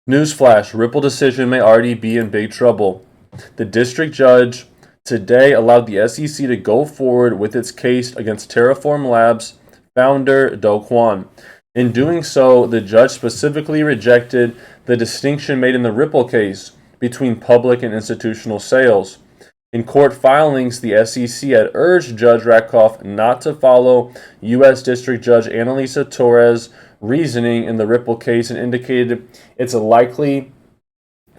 Newsflash, Ripple decision may already be in big trouble. The district judge today allowed the SEC to go forward with its case against Terraform Labs founder Do Kwon. In doing so, the judge specifically rejected the distinction made in the Ripple case between public and institutional sales. In court filings, the SEC had urged Judge Rakoff not to follow U.S. District Judge Annalisa Torres' reasoning in the Ripple case and indicated it's a likely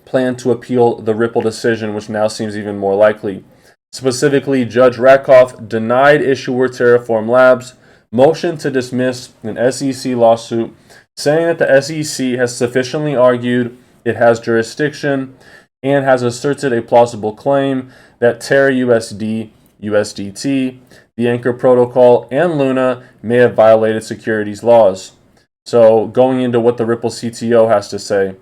plan to appeal the Ripple decision, which now seems even more likely. Specifically, Judge Rakoff denied issuer Terraform Labs' motion to dismiss an SEC lawsuit, saying that the SEC has sufficiently argued it has jurisdiction and has asserted a plausible claim that Terra USD, USDT, the Anchor Protocol, and Luna may have violated securities laws. So going into what the Ripple CTO has to say,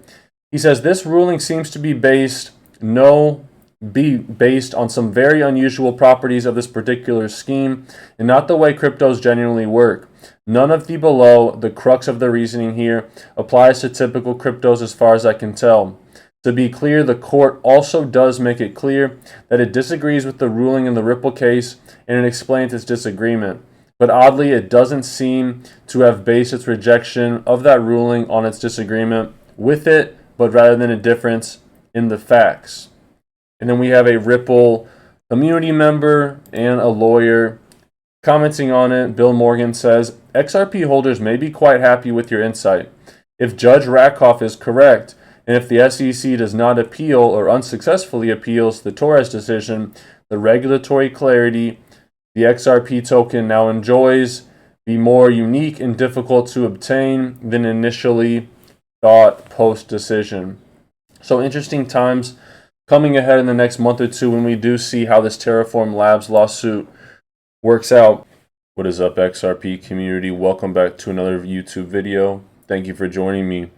he says this ruling seems to be based on some very unusual properties of this particular scheme and not the way cryptos genuinely work. None of the below, the crux of the reasoning here, applies to typical cryptos as far as I can tell. To be clear, the court also does make it clear that it disagrees with the ruling in the Ripple case and it explains its disagreement. But oddly, it doesn't seem to have based its rejection of that ruling on its disagreement with it, but rather than a difference in the facts. And then we have a Ripple community member and a lawyer commenting on it. Bill Morgan says, XRP holders may be quite happy with your insight. If Judge Rakoff is correct, and if the SEC does not appeal or unsuccessfully appeals the Torres decision, the regulatory clarity the XRP token now enjoys be more unique and difficult to obtain than initially thought post-decision. So interesting times coming ahead in the next month or two when we do see how this Terraform Labs lawsuit works out. What is up, XRP community? Welcome back to another YouTube video. Thank you for joining me.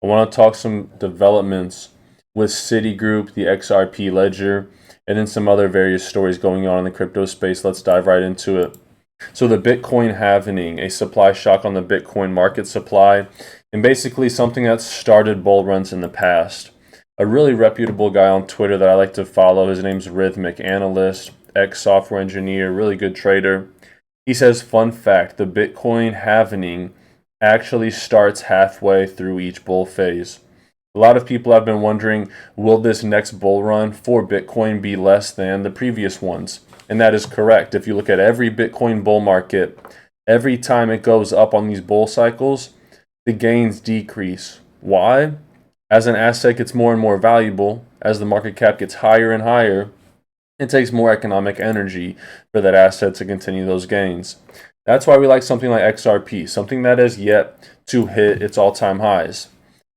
I want to talk some developments with Citigroup, the XRP ledger, and then some other various stories going on in the crypto space. Let's dive right into it. So the Bitcoin halving, a supply shock on the Bitcoin market supply, and basically something that started bull runs in the past. A really reputable guy on Twitter that I like to follow, his name's Rhythmic Analyst, ex-software engineer, really good trader. He says, fun fact, the Bitcoin halving actually starts halfway through each bull phase. A lot of people have been wondering, will this next bull run for Bitcoin be less than the previous ones? And that is correct. If you look at every Bitcoin bull market, every time it goes up on these bull cycles, the gains decrease. Why? As an asset gets more and more valuable, as the market cap gets higher and higher, it takes more economic energy for that asset to continue those gains. That's why we like something like XRP, something that has yet to hit its all-time highs.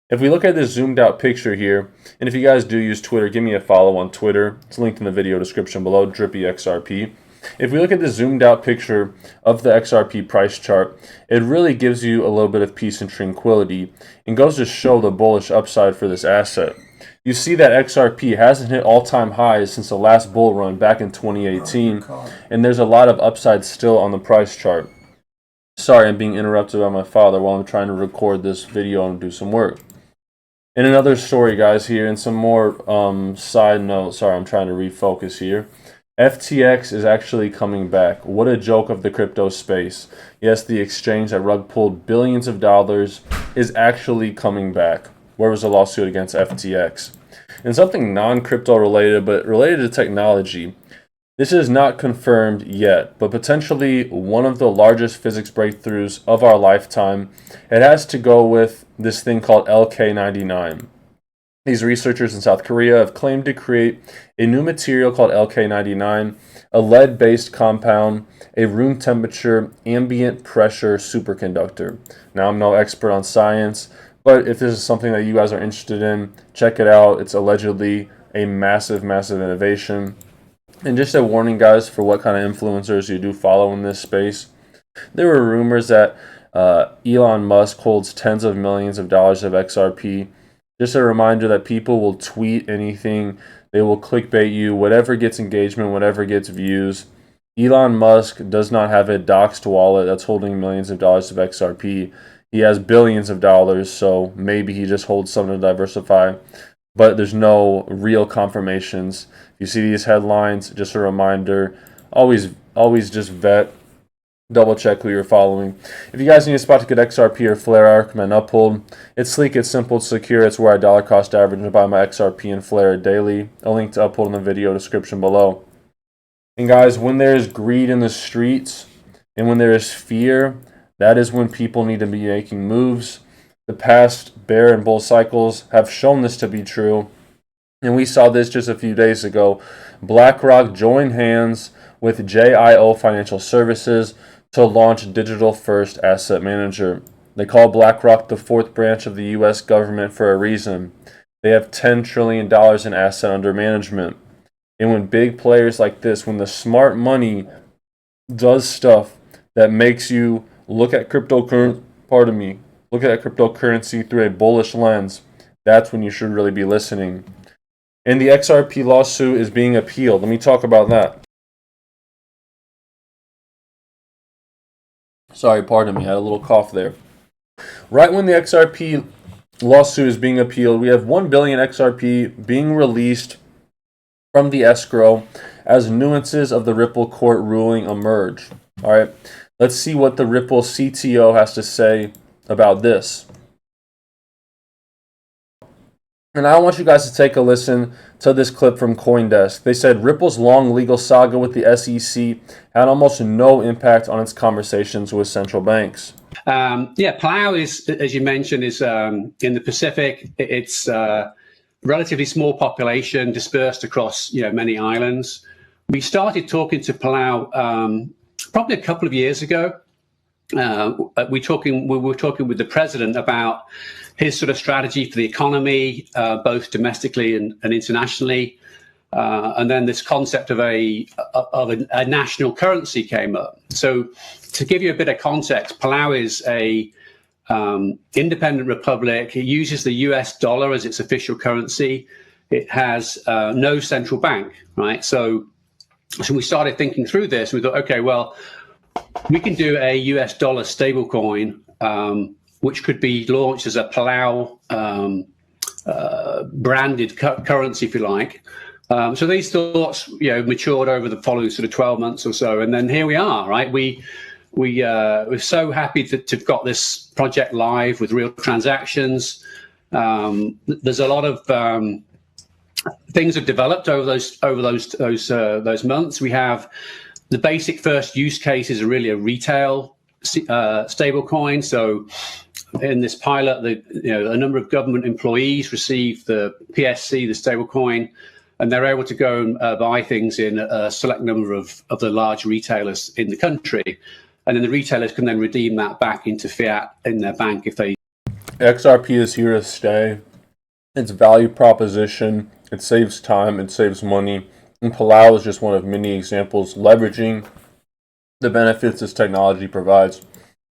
If we look at this zoomed out picture here, and if you guys do use Twitter, give me a follow on Twitter. It's linked in the video description below, DrippyXRP. If we look at the zoomed out picture of the XRP price chart, it really gives you a little bit of peace and tranquility and goes to show the bullish upside for this asset. You see that XRP hasn't hit all-time highs since the last bull run back in 2018, and there's a lot of upside still on the price chart. Sorry, I'm being interrupted by my father while I'm trying to record this video and do some work. And another story, guys, here, and some more side notes. Sorry, I'm trying to refocus here. FTX is actually coming back. What a joke of the crypto space. Yes, the exchange that rug pulled billions of dollars is actually coming back. Where was the lawsuit against FTX? And something non-crypto related, but related to technology. This is not confirmed yet, but potentially one of the largest physics breakthroughs of our lifetime. It has to go with this thing called LK99. These researchers in South Korea have claimed to create a new material called LK99, a lead-based compound, a room temperature, ambient pressure superconductor. Now, I'm no expert on science, but if this is something that you guys are interested in, check it out. It's allegedly a massive, massive innovation. And just a warning, guys, for what kind of influencers you do follow in this space. There were rumors that Elon Musk holds tens of millions of dollars of XRP. Just a reminder that people will tweet anything. They will clickbait you, whatever gets engagement, whatever gets views. Elon Musk does not have a doxed wallet that's holding millions of dollars of XRP. He has billions of dollars, so maybe he just holds some to diversify. But there's no real confirmations. If you see these headlines, just a reminder, always just vet, double check who you're following. If you guys need a spot to get XRP or Flare, I recommend Uphold. It's sleek, it's simple, it's secure. It's where I dollar cost average to buy my XRP and Flare daily. A link to Uphold in the video description below. And guys, when there's greed in the streets and when there is fear, that is when people need to be making moves. The past bear and bull cycles have shown this to be true. And we saw this just a few days ago. BlackRock joined hands with JIO Financial Services to launch Digital First Asset Manager. They call BlackRock the fourth branch of the U.S. government for a reason. They have $10 trillion in asset under management. And when big players like this, when the smart money does stuff that makes you look at cryptocurrency through a bullish lens, that's when you should really be listening. And the XRP lawsuit is being appealed. Let me talk about that. Sorry, pardon me, I had a little cough there. Right when the XRP lawsuit is being appealed, we have 1 billion XRP being released from the escrow as nuances of the Ripple court ruling emerge. All right, let's see what the Ripple CTO has to say about this. And I want you guys to take a listen to this clip from CoinDesk. They said Ripple's long legal saga with the SEC had almost no impact on its conversations with central banks. Palau is, as you mentioned, is in the Pacific. It's relatively small population dispersed across many islands. We started talking to Palau probably a couple of years ago. We were talking with the president about his sort of strategy for the economy, both domestically and internationally, and then this concept of a national currency came up. So, to give you a bit of context, Palau is a independent republic. It uses the US dollar as its official currency. It has no central bank, right? So we started thinking through this. We thought, okay, well, we can do a US dollar stablecoin, which could be launched as a Palau branded currency, if you like. So these thoughts, matured over the following sort of 12 months or so, and then here we are, right? We're so happy to have got this project live with real transactions. There's a lot of things have developed over those months. We have the basic first use case is really a retail stablecoin. So in this pilot, a number of government employees receive the PSC, the stablecoin, and they're able to go and buy things in a select number of the large retailers in the country. And then the retailers can then redeem that back into fiat in their bank if they... XRP is here to stay. Its value proposition, it saves time, it saves money. And Palau is just one of many examples leveraging the benefits this technology provides.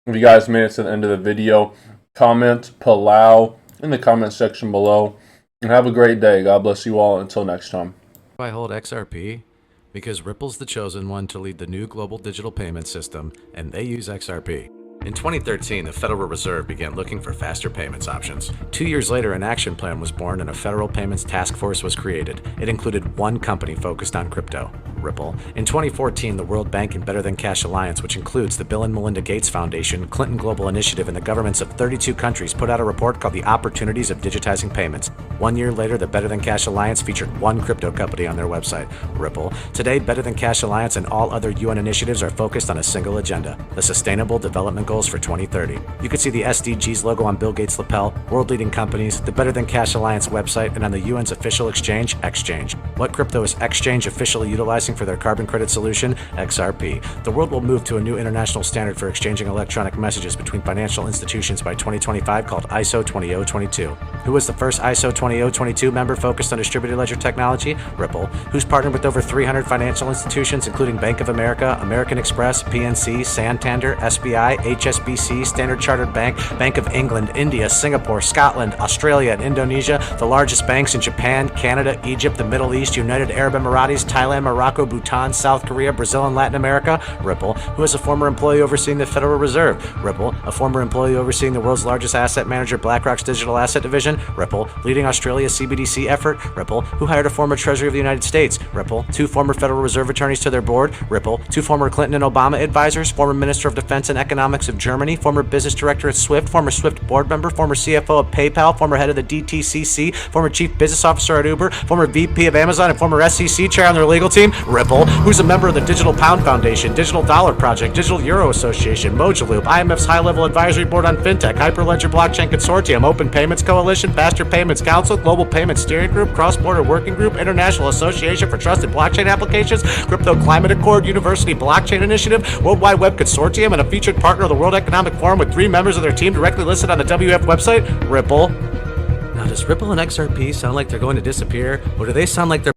If you guys made it to the end of the video, comment Palau in the comment section below. And have a great day. God bless you all. Until next time. I hold XRP because Ripple's the chosen one to lead the new global digital payment system, and they use XRP. In 2013, the Federal Reserve began looking for faster payments options. 2 years later, an action plan was born and a federal payments task force was created. It included one company focused on crypto, Ripple. In 2014, the World Bank and Better Than Cash Alliance, which includes the Bill and Melinda Gates Foundation, Clinton Global Initiative, and the governments of 32 countries, put out a report called The Opportunities of Digitizing Payments. 1 year later, the Better Than Cash Alliance featured one crypto company on their website, Ripple. Today, Better Than Cash Alliance and all other UN initiatives are focused on a single agenda, the Sustainable Development Goals for 2030. You can see the SDGs logo on Bill Gates' lapel, world-leading companies, the Better Than Cash Alliance website, and on the UN's official exchange, Exchange. What crypto is Exchange officially utilizing for their carbon credit solution? XRP. The world will move to a new international standard for exchanging electronic messages between financial institutions by 2025 called ISO 20022. Who was the first ISO 20022 member focused on distributed ledger technology? Ripple. Who's partnered with over 300 financial institutions, including Bank of America, American Express, PNC, Santander, SBI, HSBC, Standard Chartered Bank, Bank of England, India, Singapore, Scotland, Australia, and Indonesia, the largest banks in Japan, Canada, Egypt, the Middle East, East, United Arab Emirates, Thailand, Morocco, Bhutan, South Korea, Brazil, and Latin America? Ripple, who is a former employee overseeing the Federal Reserve? Ripple, a former employee overseeing the world's largest asset manager, BlackRock's digital asset division? Ripple, leading Australia's CBDC effort? Ripple, who hired a former Treasury of the United States? Ripple, 2 former Federal Reserve attorneys to their board? Ripple, 2 former Clinton and Obama advisors, former Minister of Defense and Economics of Germany, former business director at Swift, former Swift board member, former CFO of PayPal, former head of the DTCC, former chief business officer at Uber, former VP of Amazon, and former SEC chair on their legal team? Ripple, who's a member of the Digital Pound Foundation, Digital Dollar Project, Digital Euro Association, Mojaloop, IMF's high-level advisory board on fintech, Hyperledger Blockchain Consortium, Open Payments Coalition, Faster Payments Council, Global Payments Steering Group, Cross-Border Working Group, International Association for Trusted Blockchain Applications, Crypto Climate Accord, University Blockchain Initiative, World Wide Web Consortium, and a featured partner of the World Economic Forum with 3 members of their team directly listed on the WF website? Ripple. Now, does Ripple and XRP sound like they're going to disappear, or do they sound like they're